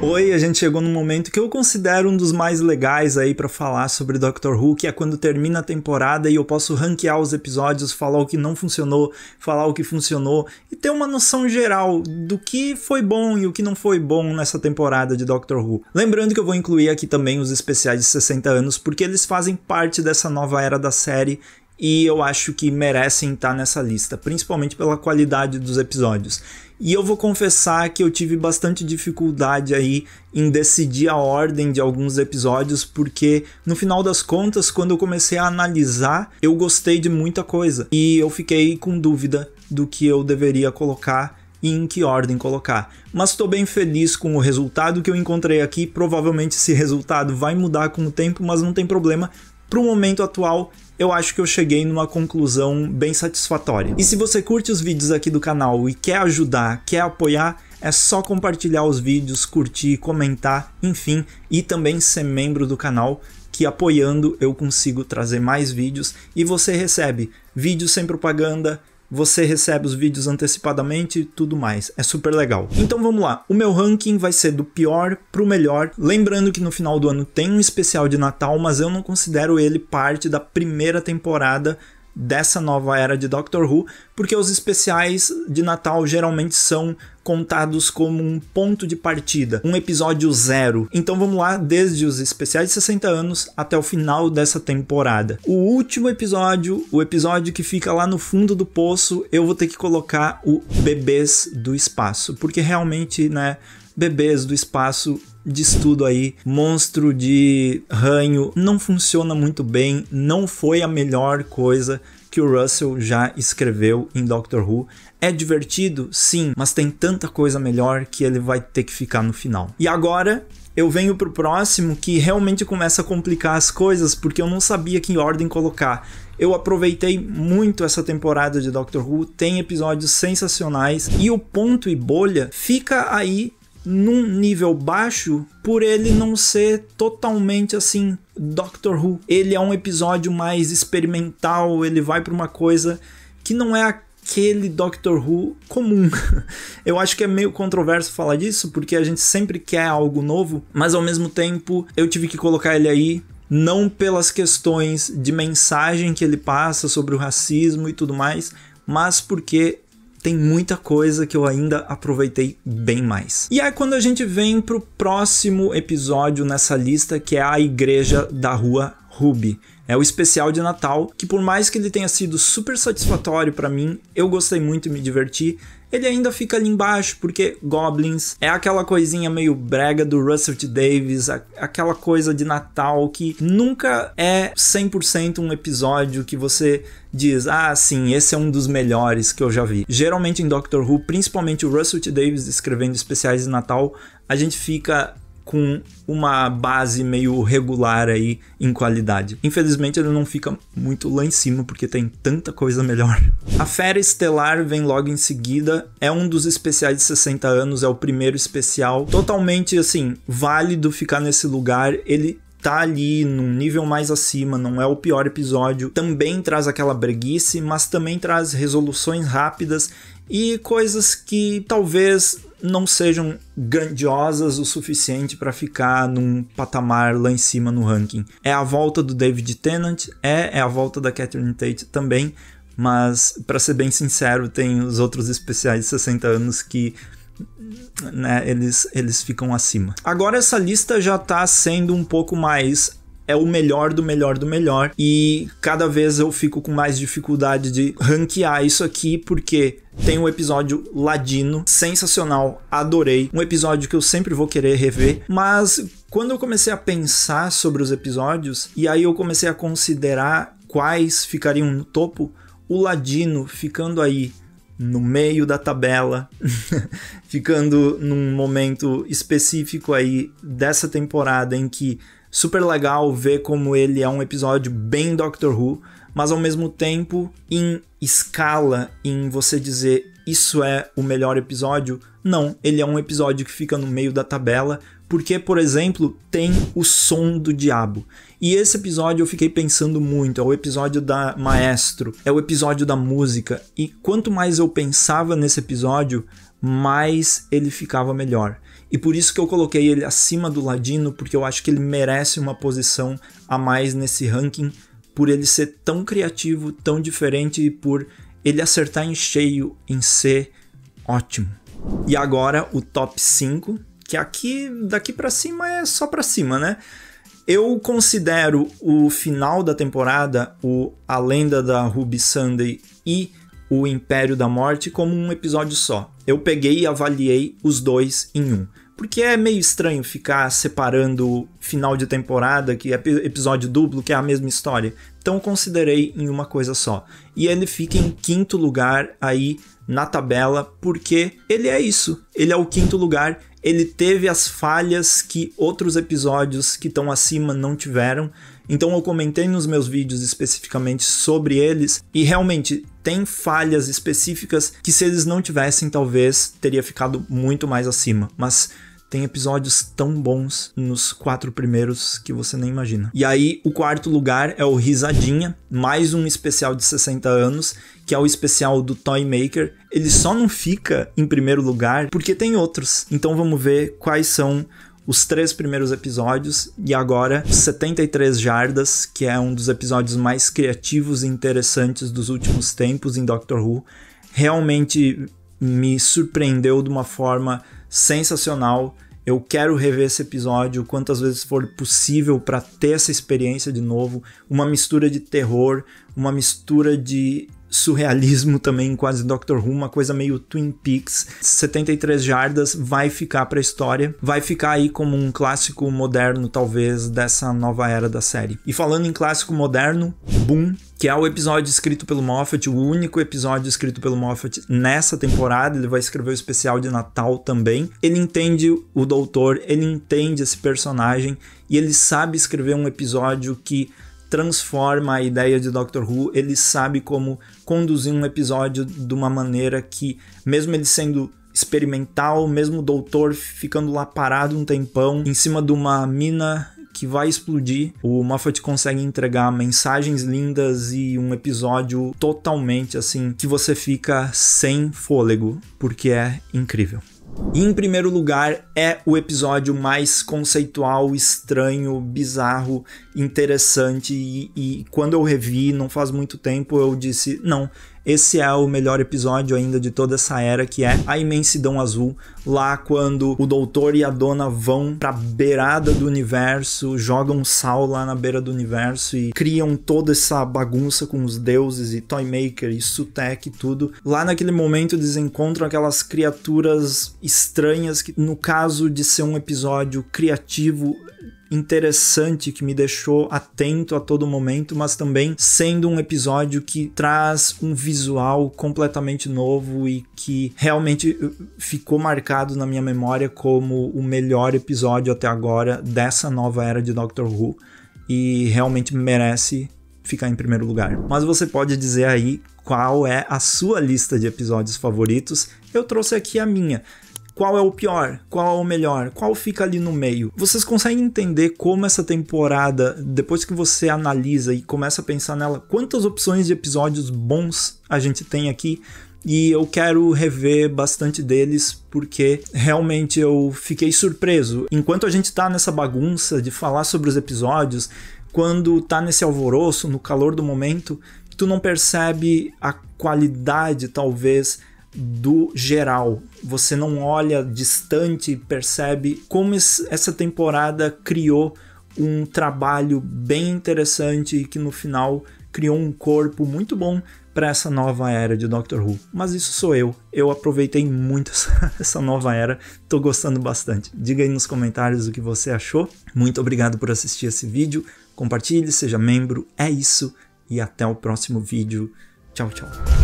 Oi, a gente chegou num momento que eu considero um dos mais legais aí pra falar sobre Doctor Who, que é quando termina a temporada e eu posso ranquear os episódios, falar o que não funcionou, falar o que funcionou e ter uma noção geral do que foi bom e o que não foi bom nessa temporada de Doctor Who. Lembrando que eu vou incluir aqui também os especiais de 60 anos, porque eles fazem parte dessa nova era da série e eu acho que merecem estar nessa lista, principalmente pela qualidade dos episódios. E eu vou confessar que eu tive bastante dificuldade aí em decidir a ordem de alguns episódios, porque no final das contas, quando eu comecei a analisar, eu gostei de muita coisa e eu fiquei com dúvida do que eu deveria colocar e em que ordem colocar. Mas estou bem feliz com o resultado que eu encontrei aqui. Provavelmente esse resultado vai mudar com o tempo, mas não tem problema. Para o momento atual, eu acho que eu cheguei numa conclusão bem satisfatória. E se você curte os vídeos aqui do canal e quer ajudar, quer apoiar, é só compartilhar os vídeos, curtir, comentar, enfim, e também ser membro do canal, que apoiando eu consigo trazer mais vídeos e você recebe vídeos sem propaganda, você recebe os vídeos antecipadamente e tudo mais. É super legal. Então vamos lá. O meu ranking vai ser do pior pro melhor. Lembrando que no final do ano tem um especial de Natal, mas eu não considero ele parte da primeira temporada dessa nova era de Doctor Who, porque os especiais de Natal geralmente são contados como um ponto de partida, um episódio zero. Então vamos lá, desde os especiais de 60 anos até o final dessa temporada. O último episódio, o episódio que fica lá no fundo do poço, eu vou ter que colocar o Bebês do Espaço, porque realmente, né, Bebês do Espaço diz tudo aí, monstro de ranho, não funciona muito bem, não foi a melhor coisa que o Russell já escreveu em Doctor Who. É divertido? Sim, mas tem tanta coisa melhor que ele vai ter que ficar no final. E agora eu venho pro próximo, que realmente começa a complicar as coisas, porque eu não sabia que ordem colocar. Eu aproveitei muito essa temporada de Doctor Who, tem episódios sensacionais, e o Ponto e Bolha fica aí num nível baixo por ele não ser totalmente assim Doctor Who. Ele é um episódio mais experimental, ele vai para uma coisa que não é aquele Doctor Who comum. Eu acho que é meio controverso falar disso, porque a gente sempre quer algo novo, mas ao mesmo tempo eu tive que colocar ele aí, não pelas questões de mensagem que ele passa sobre o racismo e tudo mais, mas porque tem muita coisa que eu ainda aproveitei bem mais. E aí quando a gente vem pro próximo episódio nessa lista, que é a Igreja da Rua Ruby. É o especial de Natal, que por mais que ele tenha sido super satisfatório pra mim, eu gostei muito e me diverti, ele ainda fica ali embaixo, porque Goblins é aquela coisinha meio brega do Russell T Davies, aquela coisa de Natal que nunca é 100% um episódio que você diz, ah, sim, esse é um dos melhores que eu já vi. Geralmente em Doctor Who, principalmente o Russell T Davies escrevendo especiais de Natal, a gente fica com uma base meio regular aí em qualidade. Infelizmente ele não fica muito lá em cima, porque tem tanta coisa melhor. A Fera Estelar vem logo em seguida, é um dos especiais de 60 anos, é o primeiro especial, totalmente assim, válido ficar nesse lugar, ele tá ali num nível mais acima, não é o pior episódio, também traz aquela breguice, mas também traz resoluções rápidas e coisas que talvez não sejam grandiosas o suficiente para ficar num patamar lá em cima no ranking. É a volta do David Tennant, é a volta da Catherine Tate também, mas para ser bem sincero, tem os outros especiais de 60 anos que, né, eles ficam acima. Agora essa lista já tá sendo um pouco mais, é o melhor do melhor do melhor, e cada vez eu fico com mais dificuldade de ranquear isso aqui, porque tem um episódio Ladino, sensacional, adorei, um episódio que eu sempre vou querer rever, mas quando eu comecei a pensar sobre os episódios, e aí eu comecei a considerar quais ficariam no topo, o Ladino ficando aí no meio da tabela, ficando num momento específico aí dessa temporada em que super legal ver como ele é um episódio bem Doctor Who, mas ao mesmo tempo em escala, em você dizer isso é o melhor episódio, não, ele é um episódio que fica no meio da tabela, porque, por exemplo, tem o som do diabo. E esse episódio eu fiquei pensando muito, é o episódio da Maestro, é o episódio da música, e quanto mais eu pensava nesse episódio, mais ele ficava melhor. e por isso que eu coloquei ele acima do Ladino, porque eu acho que ele merece uma posição a mais nesse ranking, por ele ser tão criativo, tão diferente e por ele acertar em cheio em ser ótimo. E agora o top 5, que aqui, daqui pra cima é só pra cima, né? Eu considero o final da temporada, A Lenda da Ruby Sunday e o Império da Morte, como um episódio só. Eu peguei e avaliei os dois em um. Porque é meio estranho ficar separando final de temporada, que é episódio duplo, que é a mesma história. Então eu considerei em uma coisa só. E ele fica em 5º lugar aí na tabela, porque ele é isso. Ele é o 5º lugar. Ele teve as falhas que outros episódios que estão acima não tiveram. Então eu comentei nos meus vídeos especificamente sobre eles. E realmente tem falhas específicas que, se eles não tivessem, talvez teria ficado muito mais acima. Mas tem episódios tão bons nos 4 primeiros que você nem imagina. E aí, o 4º lugar é o Risadinha, mais um especial de 60 anos, que é o especial do Toy Maker. Ele só não fica em primeiro lugar porque tem outros. Então vamos ver quais são os 3 primeiros episódios. E agora, 73 Jardas, que é um dos episódios mais criativos e interessantes dos últimos tempos em Doctor Who. Realmente me surpreendeu de uma forma sensacional. Eu quero rever esse episódio quantas vezes for possível para ter essa experiência de novo. Uma mistura de terror, uma mistura de surrealismo também, quase Doctor Who, uma coisa meio Twin Peaks. 73 Jardas vai ficar para a história, vai ficar aí como um clássico moderno, talvez, dessa nova era da série. E falando em clássico moderno, Boom, que é o episódio escrito pelo Moffat, o único episódio escrito pelo Moffat nessa temporada. Ele vai escrever o especial de Natal também. Ele entende o Doutor, ele entende esse personagem e ele sabe escrever um episódio que transforma a ideia de Doctor Who. Ele sabe como conduzir um episódio de uma maneira que, mesmo ele sendo experimental, mesmo o Doutor ficando lá parado um tempão em cima de uma mina que vai explodir, o Moffat consegue entregar mensagens lindas e um episódio totalmente assim que você fica sem fôlego, porque é incrível. E em primeiro lugar é o episódio mais conceitual, estranho, bizarro, interessante e quando eu revi, não faz muito tempo, eu disse, não, esse é o melhor episódio ainda de toda essa era, que é a Imensidão Azul, lá quando o Doutor e a Dona vão pra beirada do universo, jogam sal lá na beira do universo e criam toda essa bagunça com os deuses e Toymaker e Sutekh e tudo. Lá naquele momento eles encontram aquelas criaturas estranhas que, no caso de ser um episódio criativo, interessante, que me deixou atento a todo momento, mas também sendo um episódio que traz um visual completamente novo e que realmente ficou marcado na minha memória como o melhor episódio até agora dessa nova era de Doctor Who e realmente merece ficar em primeiro lugar. Mas você pode dizer aí qual é a sua lista de episódios favoritos. Eu trouxe aqui a minha. Qual é o pior? Qual é o melhor? Qual fica ali no meio? Vocês conseguem entender como essa temporada, depois que você analisa e começa a pensar nela, quantas opções de episódios bons a gente tem aqui? E eu quero rever bastante deles, porque realmente eu fiquei surpreso. Enquanto a gente tá nessa bagunça de falar sobre os episódios, quando tá nesse alvoroço, no calor do momento, tu não percebe a qualidade, talvez, do geral. Você não olha distante e percebe como essa temporada criou um trabalho bem interessante e que no final criou um corpo muito bom para essa nova era de Doctor Who. Mas isso sou eu aproveitei muito essa nova era, tô gostando bastante. Diga aí nos comentários o que você achou. Muito obrigado por assistir esse vídeo, compartilhe, seja membro, é isso e até o próximo vídeo. Tchau, tchau.